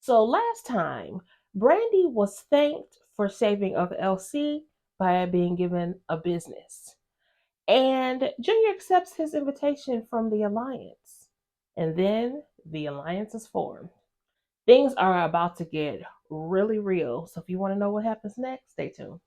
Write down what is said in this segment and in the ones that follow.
So last time, Brandy was thanked for saving Uncle LC by being given a business. And Junior accepts his invitation from the Alliance. And then the Alliance is formed. Things are about to get really real. So if you want to know what happens next, stay tuned.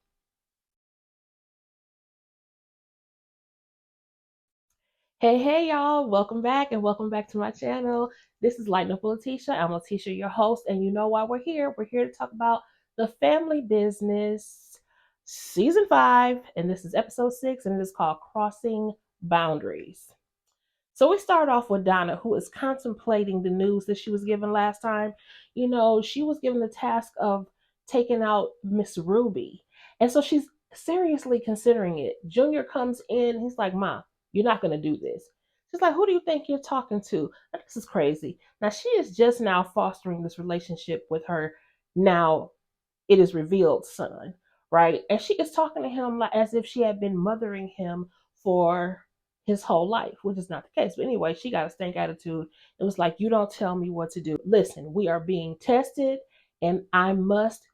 Hey, y'all. Welcome back and welcome back to my channel. This is Lighten Up with Letitia. I'm Letitia, your host, and you know why we're here. We're here to talk about The Family Business Season 5, and this is episode 6, and it is called Crossing Boundaries. So we start off with Donna, who is contemplating the news that she was given last time. She was given the task of taking out Miss Ruby. And so she's seriously considering it. Junior comes in, he's like, Ma, you're not going to do this. She's like, who do you think you're talking to? This is crazy. Now, she is just now fostering this relationship with her. Now, it is revealed son, right? And she is talking to him like as if she had been mothering him for his whole life, which is not the case. But anyway, she got a stank attitude. It was like, you don't tell me what to do. Listen, we are being tested, and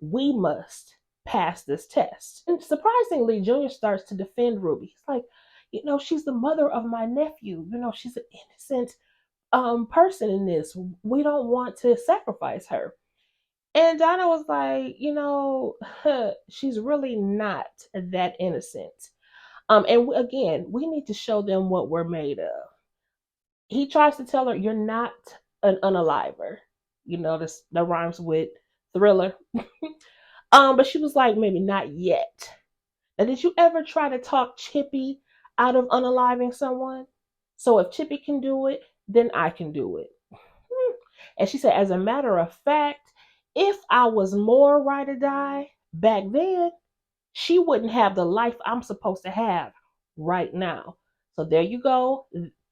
we must pass this test. And surprisingly, Junior starts to defend Ruby. He's like, she's the mother of my nephew. She's an innocent person in this. We don't want to sacrifice her. And Donna was like, she's really not that innocent. And again, we need to show them what we're made of. He tries to tell her, you're not an unaliver. This that rhymes with thriller. But she was like, maybe not yet. Now, did you ever try to talk Chippy out of unaliving someone? So if Chippy can do it, then I can do it. And she said, as a matter of fact, if I was more ride or die back then, she wouldn't have the life I'm supposed to have right now. So there you go.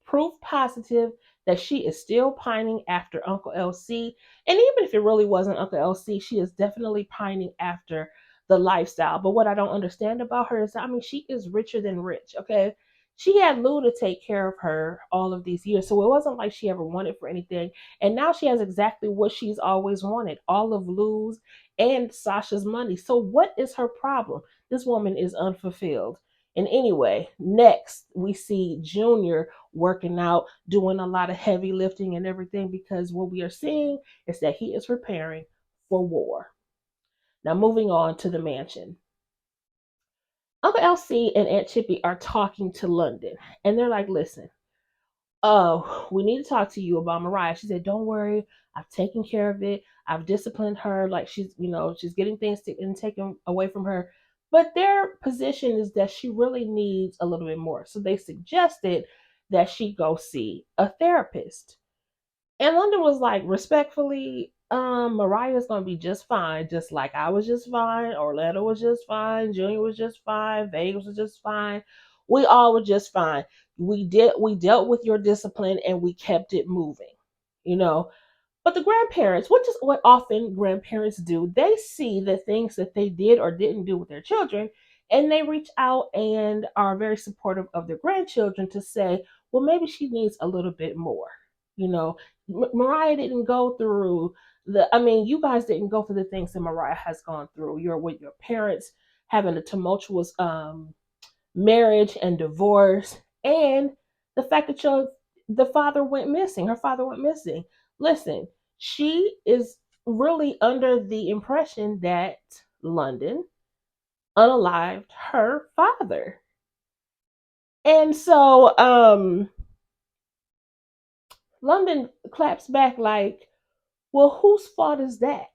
Proof positive that she is still pining after Uncle LC. And even if it really wasn't Uncle LC, she is definitely pining after the lifestyle. But what I don't understand about her is, she is richer than rich, okay? She had Lou to take care of her all of these years. So it wasn't like she ever wanted for anything. And now she has exactly what she's always wanted, all of Lou's and Sasha's money. So what is her problem? This woman is unfulfilled. And anyway, next we see Junior working out, doing a lot of heavy lifting and everything, because what we are seeing is that he is preparing for war. Now, moving on to the mansion. Uncle LC and Aunt Chippy are talking to London, and they're like, listen, oh, we need to talk to you about Mariah. She said, don't worry, I've taken care of it. I've disciplined her. Like she's getting things taken away from her. But their position is that she really needs a little bit more. So they suggested that she go see a therapist. And London was like, respectfully, Mariah's gonna be just fine, just like I was just fine, Orlando was just fine, Junior was just fine, Vegas was just fine. We all were just fine. We dealt with your discipline and we kept it moving, you know. But the grandparents, which is what often grandparents do, they see the things that they did or didn't do with their children, and they reach out and are very supportive of their grandchildren to say, well, maybe she needs a little bit more. You know, Mariah didn't go through you guys didn't go through the things that Mariah has gone through. You're with your parents having a tumultuous marriage and divorce, and the fact that the father went missing. Her father went missing. Listen, she is really under the impression that London unalived her father. And so London claps back like, well, whose fault is that?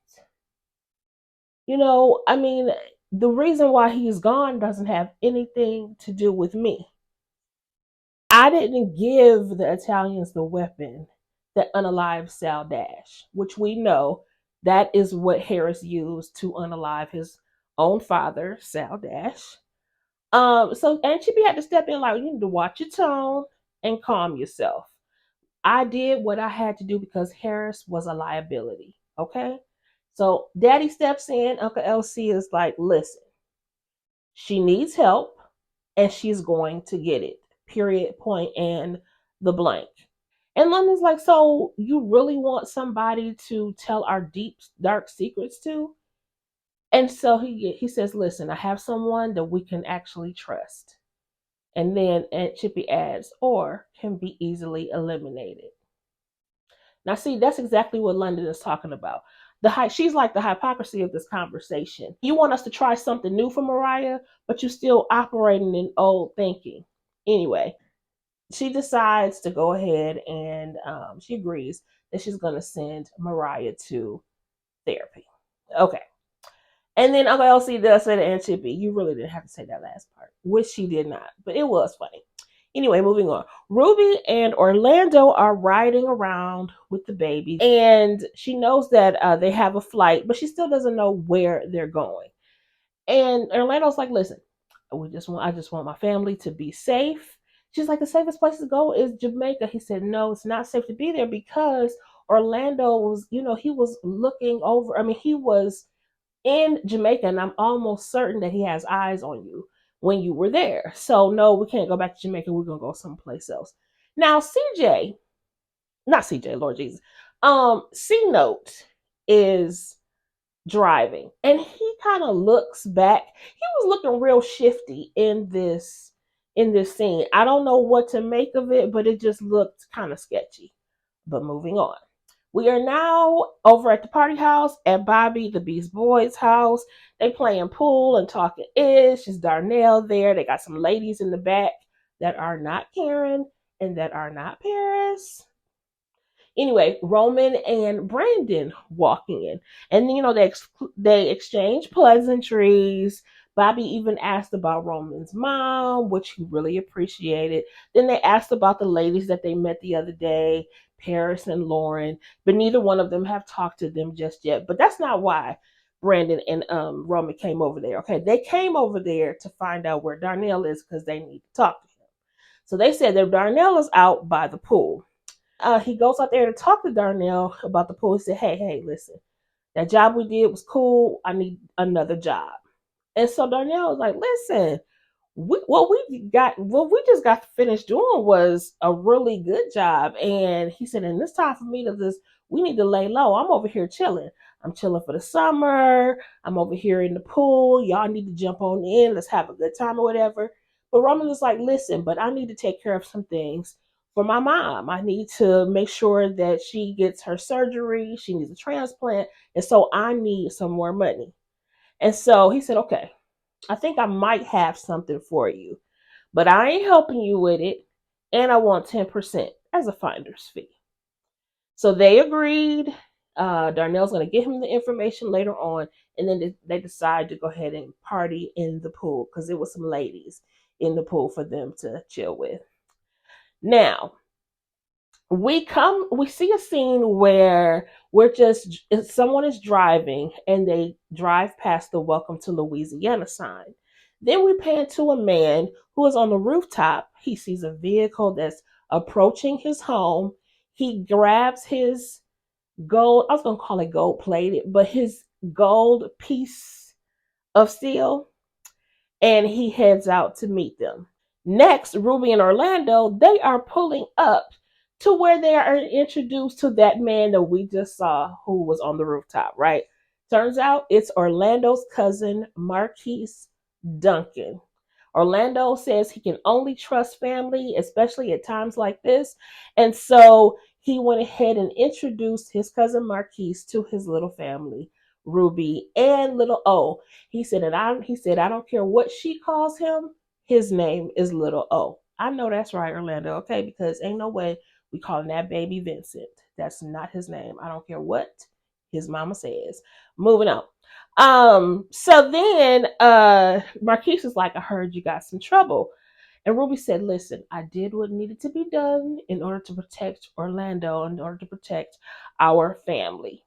The reason why he's gone doesn't have anything to do with me. I didn't give the Italians the weapon that unalived Sal Dash, which we know that is what Harris used to unalive his own father, Sal Dash. So and Chippy had to step in like, you need to watch your tone and calm yourself. I did what I had to do because Harris was a liability. Okay. So daddy steps in, Uncle LC is like, listen, she needs help and she's going to get it. Period, point, and the blank. And London's like, so you really want somebody to tell our deep, dark secrets to? And so he says, listen, I have someone that we can actually trust. And then Aunt Chippy adds, or can be easily eliminated. Now, see, that's exactly what London is talking about. She's like the hypocrisy of this conversation. You want us to try something new for Mariah, but you're still operating in old thinking. Anyway, she decides to go ahead and she agrees that she's going to send Mariah to therapy. Okay. And then Uncle Elsie does say to Aunt Chippy, you really didn't have to say that last part, which she did not, but it was funny. Anyway, moving on. Ruby and Orlando are riding around with the baby, and she knows that they have a flight, but she still doesn't know where they're going. And Orlando's like, listen, I just want my family to be safe. She's like, the safest place to go is Jamaica. He said, no, it's not safe to be there because Orlando was, he was looking over. I mean, he was in Jamaica, and I'm almost certain that he has eyes on you when you were there. So no, we can't go back to Jamaica. We're gonna go someplace else. Now, CJ, not CJ, Lord Jesus, C Note is driving, and he kind of looks back. He was looking real shifty in this scene. I don't know what to make of it, but it just looked kind of sketchy. But moving on. We are now over at the party house at Bobby the Beast Boys' house. They playing pool and talking ish. Is Darnell there? They got some ladies in the back that are not Karen and that are not Paris. Anyway, Roman and Brandon walking in, and they exchange pleasantries. Bobby even asked about Roman's mom, which he really appreciated. Then they asked about the ladies that they met the other day, Paris and Lauren, but neither one of them have talked to them just yet. But that's not why Brandon and Roman came over there. Okay, they came over there to find out where Darnell is because they need to talk to him. So they said that Darnell is out by the pool. He goes out there to talk to Darnell about the pool. He said, hey, listen, that job we did was cool. I need another job. And so Darnell was like, listen, what we just got finished doing was a really good job. And he said, and it's time for me to just, we need to lay low. I'm over here chilling. I'm chilling for the summer. I'm over here in the pool. Y'all need to jump on in. Let's have a good time or whatever. But Roman was like, listen, but I need to take care of some things for my mom. I need to make sure that she gets her surgery. She needs a transplant. And so I need some more money. And so he said, okay, I think I might have something for you, but I ain't helping you with it. And I want 10% as a finder's fee. So they agreed. Darnell's going to give him the information later on. And then they decide to go ahead and party in the pool because there was some ladies in the pool for them to chill with. Now, we see a scene where someone is driving and they drive past the welcome to Louisiana sign. Then we pan to a man who is on the rooftop. He sees a vehicle that's approaching his home. He grabs his gold, I was going to call it gold plated, but his gold piece of steel, and he heads out to meet them. Next, Ruby and Orlando, they are pulling up to where they are introduced to that man that we just saw who was on the rooftop, right? Turns out it's Orlando's cousin, Marquise Duncan. Orlando says he can only trust family, especially at times like this. And so he went ahead and introduced his cousin Marquise to his little family, Ruby and little O. He said, I don't care what she calls him, his name is little O. I know that's right, Orlando, okay? Because ain't no way we calling that baby Vincent. That's not his name. I don't care what his mama says. Moving on. So then Marquise is like, I heard you got some trouble. And Ruby said, listen, I did what needed to be done in order to protect Orlando, in order to protect our family.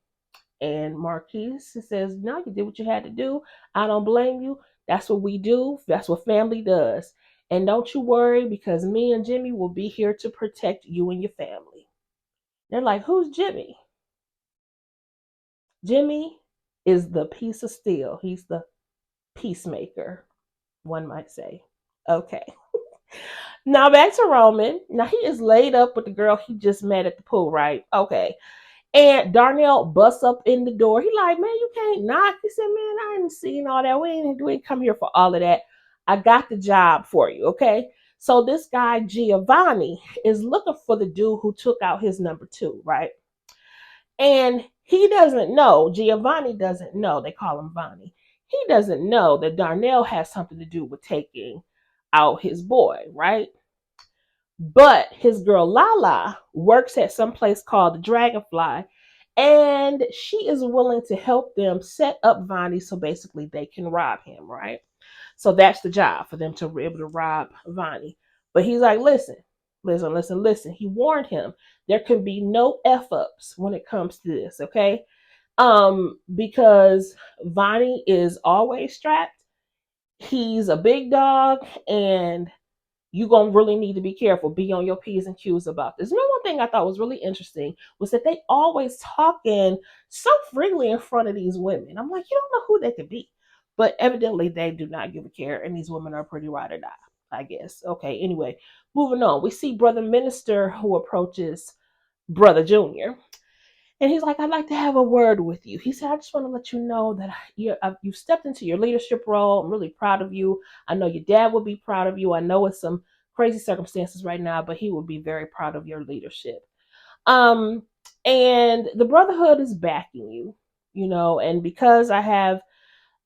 And Marquise says, no, you did what you had to do. I don't blame you. That's what we do. That's what family does. And don't you worry, because me and Jimmy will be here to protect you and your family. They're like, who's Jimmy? Jimmy is the piece of steel. He's the peacemaker, one might say. Okay. Now back to Roman. Now he is laid up with the girl he just met at the pool, right? Okay. And Darnell busts up in the door. He like, man, you can't knock. He said, man, I ain't seen all that. We ain't come here for all of that. I got the job for you, okay? So this guy Giovanni is looking for the dude who took out his number two, right? And he doesn't know. Giovanni doesn't know. They call him Vonnie. He doesn't know that Darnell has something to do with taking out his boy, right? But his girl Lala works at some place called the Dragonfly, and she is willing to help them set up Vonnie so basically they can rob him, right? So that's the job for them to be able to rob Vonnie. But he's like, listen. He warned him there can be no F ups when it comes to this, okay? Because Vonnie is always strapped. He's a big dog, and you're gonna really need to be careful. Be on your P's and Q's about this. You know, one thing I thought was really interesting was that they always talking so freely in front of these women. I'm like, you don't know who they could be. But evidently they do not give a care, and these women are pretty ride or die, I guess. Okay, anyway, moving on. We see Brother Minister who approaches Brother Junior. And he's like, I'd like to have a word with you. He said, I just want to let you know that you've stepped into your leadership role. I'm really proud of you. I know your dad will be proud of you. I know it's some crazy circumstances right now, but he will be very proud of your leadership. Um, and the Brotherhood is backing you, and because I have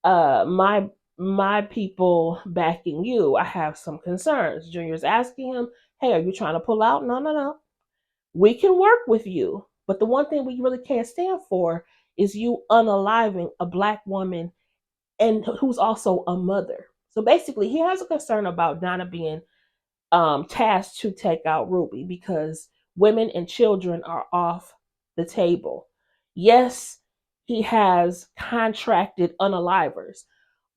my people backing you, I have some concerns. Junior's asking him, hey, are you trying to pull out? No, no, no. We can work with you, but the one thing we really can't stand for is you unaliving a black woman and who's also a mother. So basically, he has a concern about Donna being tasked to take out Ruby because women and children are off the table. Yes, he has contracted unalivers,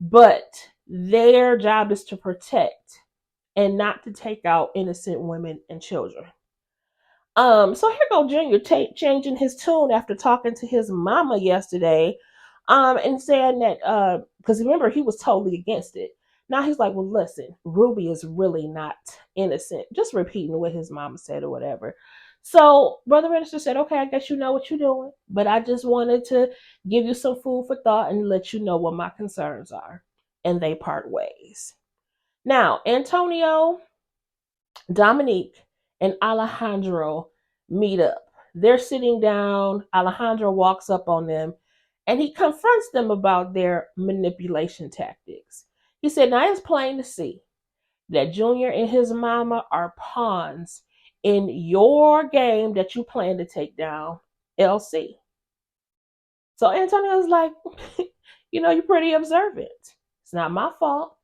but their job is to protect and not to take out innocent women and children. So here go Junior changing his tune after talking to his mama yesterday, and saying that because remember he was totally against it. Now he's like, well, listen, Ruby is really not innocent. Just repeating what his mama said or whatever. So Brother Minister said, okay, I guess you know what you're doing, but I just wanted to give you some food for thought and let you know what my concerns are. And they part ways. Now, Antonio, Dominique, and Alejandro meet up. They're sitting down. Alejandro walks up on them and he confronts them about their manipulation tactics. He said, now it's plain to see that Junior and his mama are pawns in your game that you plan to take down LC. So Antonio's like, you're pretty observant. It's not my fault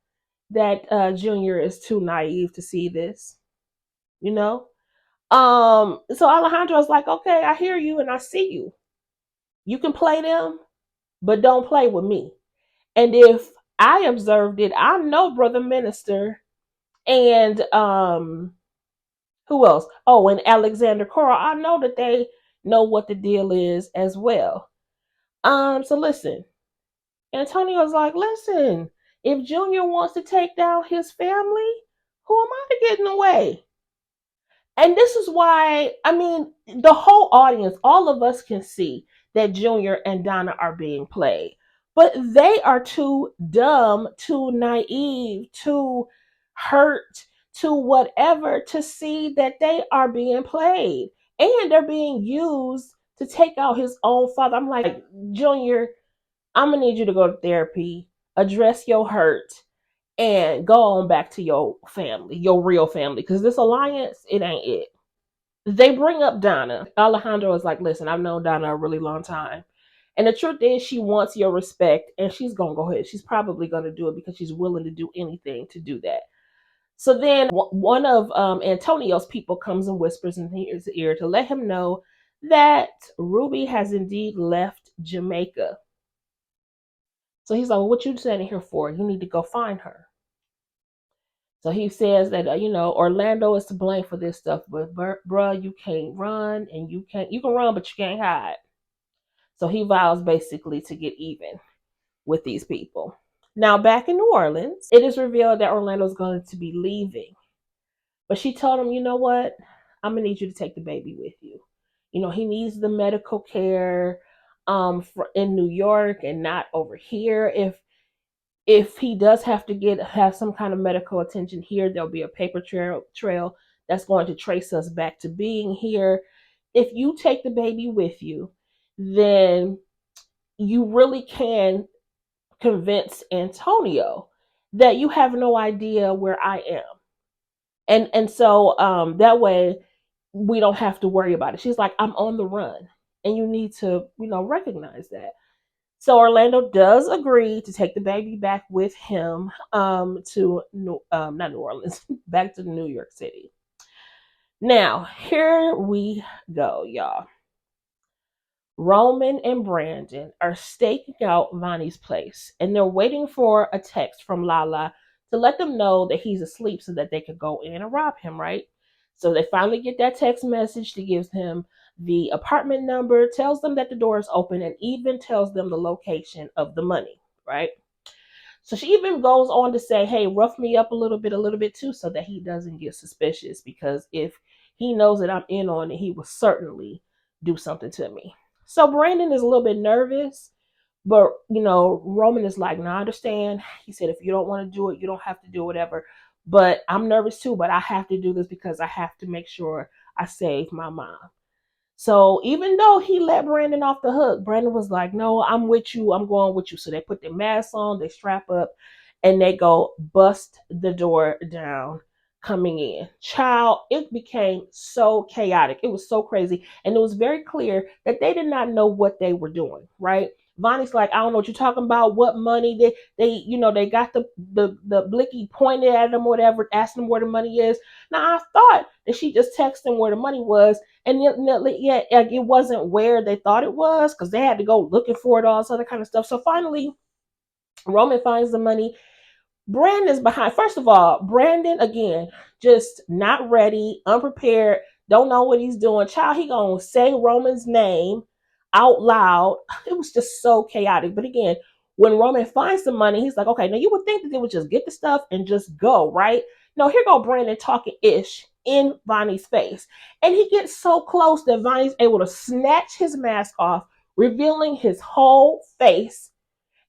that Junior is too naive to see this, you know? So Alejandro's like, okay, I hear you and I see you. You can play them, but don't play with me. And if I observed it, I know Brother Minister and who else? Oh, and Alexander Coral. I know that they know what the deal is as well. So listen, Antonio's like, listen, if Junior wants to take down his family, who am I to get in the way? And this is why, I mean, the whole audience, all of us can see that Junior and Donna are being played. But they are too dumb, too naive, too hurt, too whatever to see that they are being played. And they're being used to take out his own father. I'm like, Junior, I'm going to need you to go to therapy, address your hurt, and go on back to your family, your real family. Because this alliance, it ain't it. They bring up Donna. Alejandro is like, listen, I've known Donna a really long time. And the truth is, she wants your respect, and she's going to go ahead. She's probably going to do it because she's willing to do anything to do that. So then one of Antonio's people comes and whispers in his ear to let him know that Ruby has indeed left Jamaica. So he's like, well, what you standing here for? You need to go find her. So he says that, Orlando is to blame for this stuff, but bruh, you can't run and you can run, but you can't hide. So he vows basically to get even with these people. Now back in New Orleans, it is revealed that Orlando is going to be leaving. But she told him, you know what? I'm gonna need you to take the baby with you. He needs the medical care in New York and not over here. If he does have some kind of medical attention here, there'll be a paper trail that's going to trace us back to being here. If you take the baby with you, then you really can convince Antonio that you have no idea where I am. And so that way we don't have to worry about it. She's like, I'm on the run. And you need to, recognize that. So Orlando does agree to take the baby back with him to not New Orleans, back to New York City. Now, here we go, y'all. Roman and Brandon are staking out Vonnie's place, and they're waiting for a text from Lala to let them know that he's asleep so that they could go in and rob him, right? So they finally get that text message that gives him the apartment number, tells them that the door is open, and even tells them the location of the money, right? So she even goes on to say, hey, rough me up a little bit too, so that he doesn't get suspicious, because if he knows that I'm in on it, he will certainly do something to me. So Brandon is a little bit nervous, but Roman is like, no, I understand. He said, if you don't want to do it, you don't have to do whatever. But I'm nervous too, but I have to do this because I have to make sure I save my mom. So even though he let Brandon off the hook, Brandon was like, no, I'm with you. I'm going with you. So they put their masks on, they strap up, and they go bust the door down coming in. Child, it became so chaotic. It was so crazy. And it was very clear that they did not know what they were doing, right? Vonnie's like, I don't know what you're talking about. What money? They got the blicky pointed at them, whatever, asked them where the money is. Now I thought that she just texted them where the money was, and yeah, it wasn't where they thought it was, because they had to go looking for it, all this other kind of stuff. So finally, Roman finds the money. Brandon's behind. First of all, Brandon, again, just not ready, unprepared, don't know what he's doing. Child, he gonna say Roman's name out loud. It was just so chaotic. But again, when Roman finds the money, he's like, okay, now you would think that they would just get the stuff and just go, right? No, here go Brandon talking ish in Vonnie's face. And he gets so close that Vonnie's able to snatch his mask off, revealing his whole face.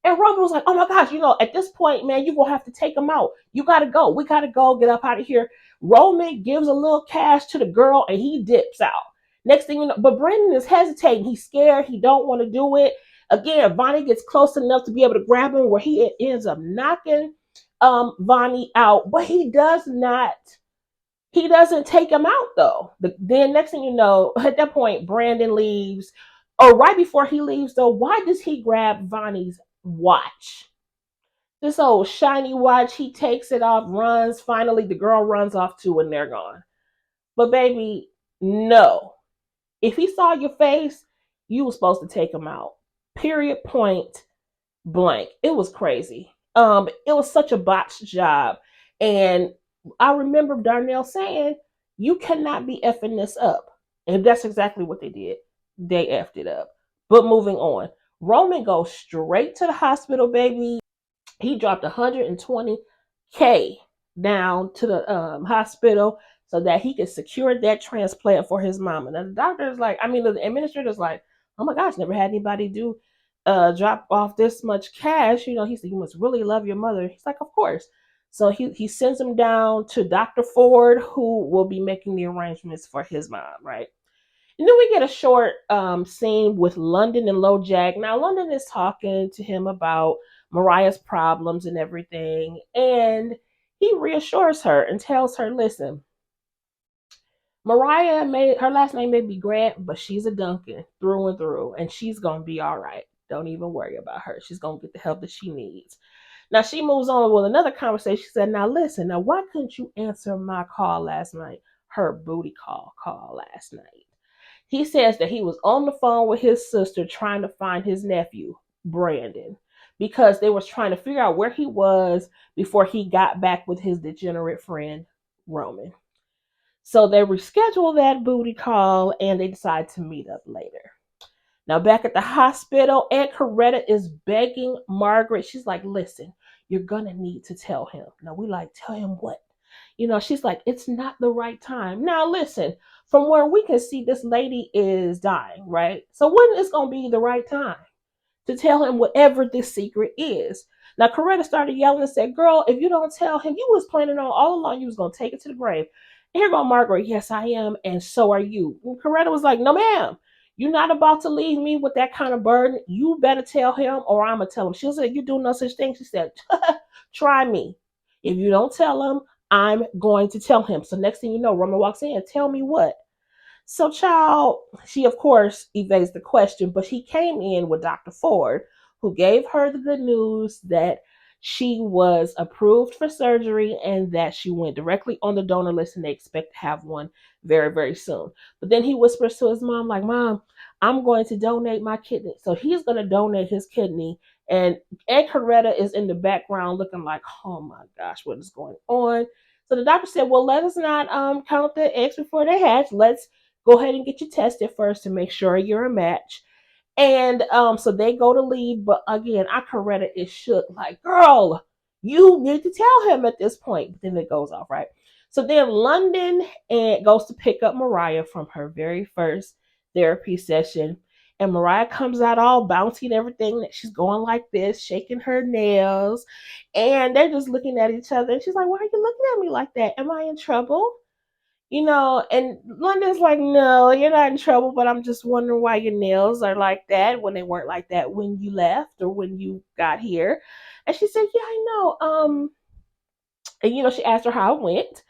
And Roman was like, oh my gosh, at this point, man, you're going to have to take him out. You got to go. We got to go. Get up out of here. Roman gives a little cash to the girl and he dips out. Next thing you know, but Brandon is hesitating. He's scared. He don't want to do it. Again, Vonnie gets close enough to be able to grab him, where he ends up knocking Vonnie out. But he doesn't take him out though. Then next thing you know, at that point, Brandon leaves. Or right before he leaves though, why does he grab Vonnie's watch? This old shiny watch, he takes it off, runs. Finally, the girl runs off too, and they're gone. But baby, no. If he saw your face, you were supposed to take him out. Period, point blank. It was crazy. It was such a botched job. And I remember Darnell saying, you cannot be effing this up. And that's exactly what they did. They effed it up. But moving on. Roman goes straight to the hospital, baby. He dropped 120K down to the hospital so that he could secure that transplant for his mama. Now the doctor's like, the administrator's like, oh my gosh, never had anybody drop off this much cash. He said, you must really love your mother. He's like, of course. So he sends him down to Dr. Ford, who will be making the arrangements for his mom, right? And then we get a short scene with London and LoJack. Now, London is talking to him about Mariah's problems and everything. And he reassures her and tells her, listen, her last name may be Grant, but she's a Duncan through and through. And she's going to be all right. Don't even worry about her. She's going to get the help that she needs. Now, she moves on with another conversation. She said, now listen, why couldn't you answer my call last night? Her booty call last night. He says that he was on the phone with his sister trying to find his nephew, Brandon, because they was trying to figure out where he was before he got back with his degenerate friend, Roman. So they reschedule that booty call and they decide to meet up later. Now back at the hospital, Aunt Coretta is begging Margaret. She's like, listen, you're going to need to tell him. Now we like, tell him what? She's like, it's not the right time. Now, listen, from where we can see, this lady is dying, right? So when is going to be the right time to tell him whatever this secret is? Now, Coretta started yelling and said, girl, if you don't tell him, you was planning on all along, you was going to take it to the grave. And here go Margaret, yes, I am, and so are you. And Coretta was like, no, ma'am. You're not about to leave me with that kind of burden. You better tell him or I'm going to tell him. She said, you do no such thing. She said, try me. If you don't tell him, I'm going to tell him. So next thing you know, Roman walks in, tell me what? So, child, she of course evades the question, but she came in with Dr. Ford, who gave her the good news that she was approved for surgery and that she went directly on the donor list and they expect to have one very, very soon. But then he whispers to his mom, like, Mom, I'm going to donate my kidney. So he's going to donate his kidney. And Aunt Coretta is in the background looking like, oh my gosh, what is going on? So the doctor said, well, let us not count the eggs before they hatch. Let's go ahead and get you tested first to make sure you're a match. And so they go to leave, but again, our Coretta is shook, like, girl, you need to tell him at this point. But then it goes off, right? So then London and goes to pick up Mariah from her very first therapy session. And Mariah comes out all bouncy and everything. That she's going like this, shaking her nails. And they're just looking at each other. And she's like, why are you looking at me like that? Am I in trouble? And London's like, no, you're not in trouble, but I'm just wondering why your nails are like that when they weren't like that when you left or when you got here. And she said, yeah, I know. And she asked her how it went.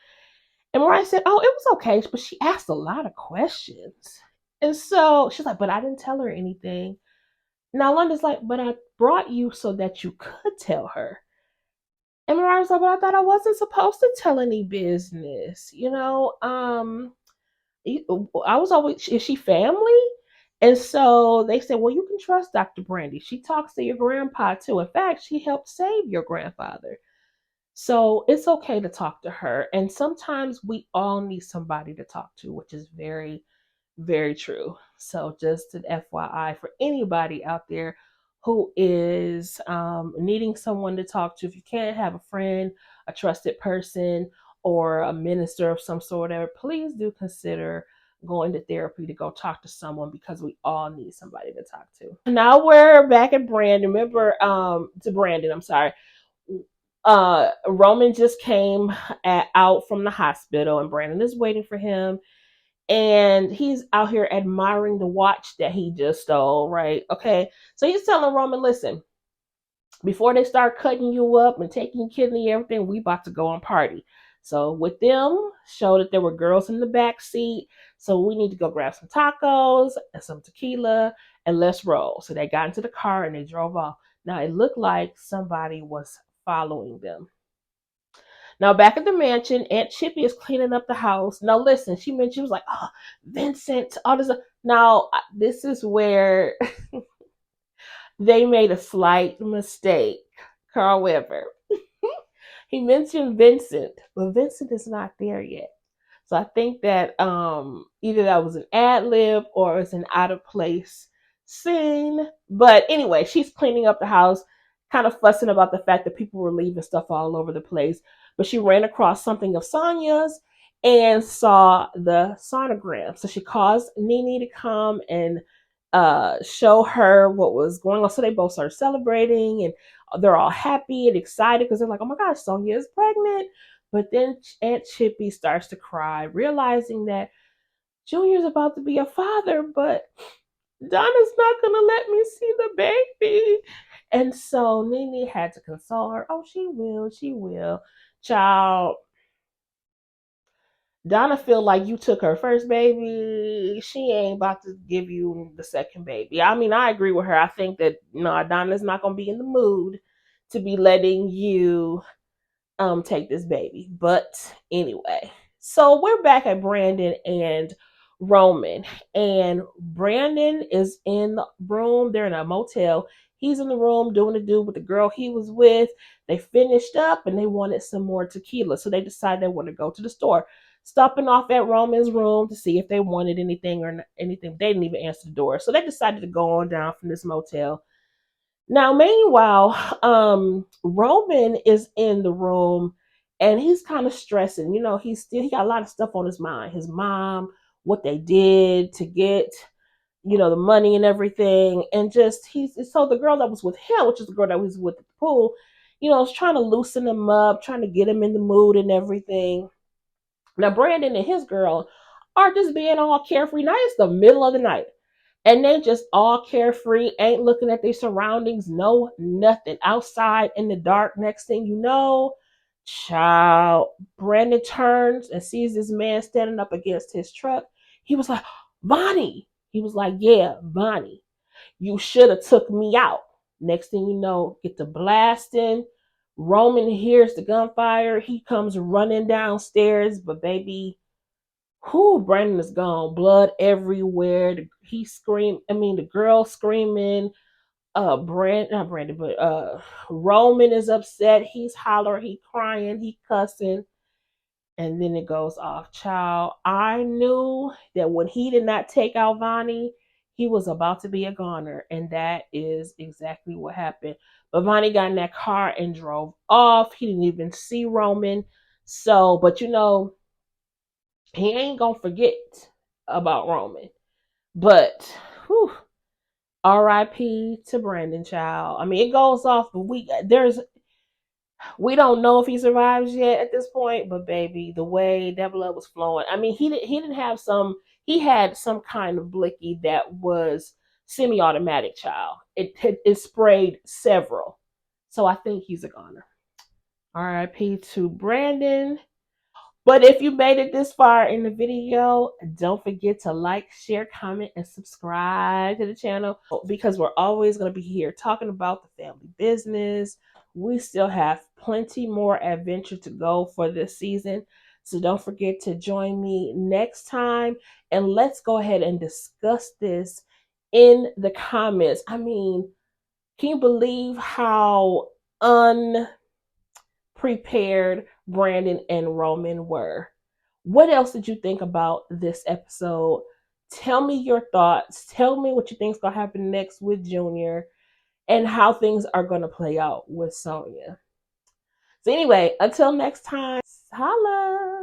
And Mariah said, oh, it was okay, but she asked a lot of questions. And so she's like, but I didn't tell her anything. Now London's like, but I brought you so that you could tell her. And Mariah's like, but I thought I wasn't supposed to tell any business. I was always, is she family? And so they said, well, you can trust Dr. Brandy. She talks to your grandpa too. In fact, she helped save your grandfather. So it's okay to talk to her. And sometimes we all need somebody to talk to, which is very, very true. So just an FYI for anybody out there who is needing someone to talk to. If you can't have a friend, a trusted person, or a minister of some sort, please do consider going to therapy to go talk to someone because we all need somebody to talk to. Now we're back at Brandon. Remember, to Brandon, I'm sorry. Roman just came out from the hospital and Brandon is waiting for him and he's out here admiring the watch that he just stole, right? Okay. So he's telling Roman, listen, before they start cutting you up and taking your kidney and everything, we about to go on party. So with them, show that there were girls in the back seat. So we need to go grab some tacos and some tequila and let's roll. So they got into the car and they drove off. Now it looked like somebody was following them. Now back at the mansion, Aunt Chippy is cleaning up the house. Now listen, she was like, oh, Vincent, all this. Now this is where they made a slight mistake. Carl Weber. He mentioned Vincent, but Vincent is not there yet. So I think that either that was an ad lib or it's an out of place scene. But anyway, she's cleaning up the house, kind of fussing about the fact that people were leaving stuff all over the place. But she ran across something of Sonia's and saw the sonogram. So she caused Nene to come and show her what was going on. So they both started celebrating and they're all happy and excited because they're like, oh my gosh, Sonia is pregnant. But then Aunt Chippy starts to cry, realizing that Junior's about to be a father, but Donna's not going to let me see the baby. And so Nene had to console her. Oh, she will. She will. Child, Donna feel like you took her first baby. She ain't about to give you the second baby. I mean, I agree with her. I think that Donna's not gonna be in the mood to be letting you take this baby. But anyway, so we're back at Brandon and Roman, and Brandon is in the room. They're in a motel. He's in the room doing the dude with the girl he was with. They finished up and they wanted some more tequila, so they decided they want to go to the store, stopping off at Roman's room to see if they wanted anything or anything. They didn't even answer the door, so they decided to go on down from this motel. Now, meanwhile, Roman is in the room and he's kind of stressing. He got a lot of stuff on his mind. His mom, what they did to get, the money and everything. And just so the girl that was with him, which is the girl that was with at the pool, was trying to loosen him up, trying to get him in the mood and everything. Now Brandon and his girl are just being all carefree. Now it's the middle of the night. And they just all carefree, ain't looking at their surroundings, no nothing. Outside in the dark, next thing you know, child, Brandon turns and sees this man standing up against his truck. He was like, Vonnie. He was like, yeah, Vonnie, you should have took me out. Next thing you know, get the blasting. Roman hears the gunfire. He comes running downstairs, but baby, Brandon is gone. Blood everywhere. He screamed. I mean, the girl screaming. Not Brandon, but Roman is upset. He's hollering. He crying. He cussing. And then it goes off. Child, I knew that when he did not take out Vonnie, he was about to be a goner. And that is exactly what happened. But Vonnie got in that car and drove off. He didn't even see Roman. So, but he ain't gonna forget about Roman. But whew, R.I.P. to Brandon, child. I mean, it goes off, but we don't know if he survives yet at this point. But baby, the way that blood was flowing, I mean, he had some kind of blicky that was semi-automatic, child. It sprayed several, so I think he's a goner. R.I.P. to Brandon. But if you made it this far in the video, don't forget to like, share, comment, and subscribe to the channel because we're always going to be here talking about the family business. We still have plenty more adventure to go for this season. So don't forget to join me next time and let's go ahead and discuss this in the comments. I mean, can you believe how prepared Brandon and Roman were? What else did you think about this episode? Tell me your thoughts. Tell me what you think is going to happen next with Junior and how things are going to play out with Sonia. So anyway, until next time, holla.